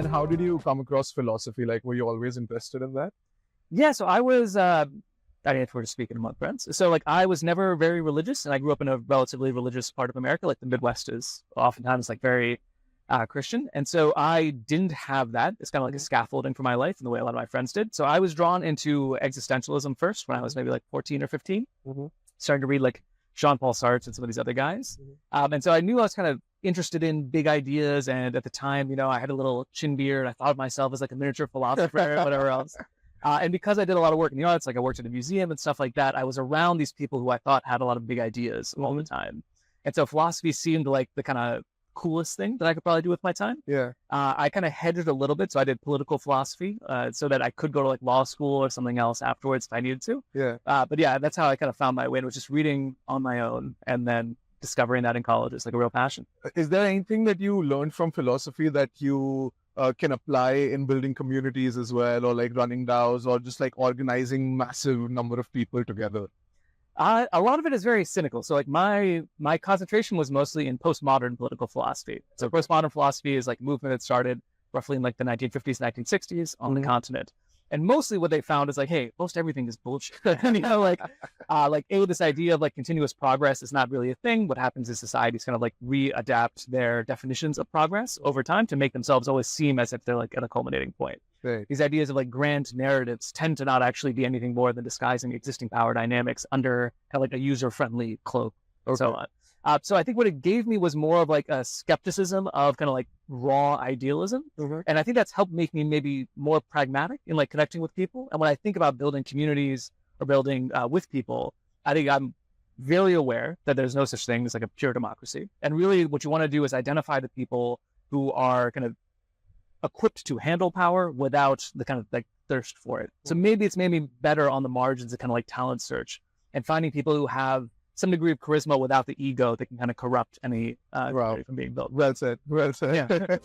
how did you come across philosophy? Like, were you always interested in that? Yeah, so I was, I mean, if we're speaking among friends. So like I was never very religious, and I grew up in a relatively religious part of America. Like the Midwest is oftentimes like very Christian. And so I didn't have that. It's kind of like a scaffolding for my life in the way a lot of my friends did. So I was drawn into existentialism first when I was maybe like 14 or 15, starting to read like Jean-Paul Sartre and some of these other guys. And so I knew I was kind of interested in big ideas. And at the time, you know, I had a little chin beard. I thought of myself as like a miniature philosopher or whatever else. And because I did a lot of work in the arts, like I worked at a museum and stuff like that, I was around these people who I thought had a lot of big ideas all the time. And so philosophy seemed like the kind of coolest thing that I could probably do with my time. Yeah. I kind of hedged a little bit. So I did political philosophy so that I could go to like law school or something else afterwards if I needed to. Yeah. But yeah, that's how I kind of found my way. It was just reading on my own and then discovering that in college is like a real passion. Is there anything that you learned from philosophy that you can apply in building communities as well, or like running DAOs, or just like organizing massive number of people together? A lot of it is very cynical. So like my concentration was mostly in postmodern political philosophy. So postmodern philosophy is like a movement that started roughly in like the 1950s, 1960s on the continent. And mostly what they found is like, hey, most everything is bullshit. And, you know, like this idea of like continuous progress is not really a thing. What happens is societies kind of like readapt their definitions of progress over time to make themselves always seem as if they're like at a culminating point. Right. These ideas of like grand narratives tend to not actually be anything more than disguising existing power dynamics under kind of like a user-friendly cloak and so on. So I think what it gave me was more of like a skepticism of kind of like raw idealism. And I think that's helped make me maybe more pragmatic in like connecting with people. And when I think about building communities or building with people, I think I'm very aware that there's no such thing as like a pure democracy. And really what you want to do is identify the people who are kind of equipped to handle power without the kind of like thirst for it. So maybe it's made me better on the margins of kind of like talent search and finding people who have some degree of charisma without the ego that can kind of corrupt any from being built. Well said. Well said. Yeah.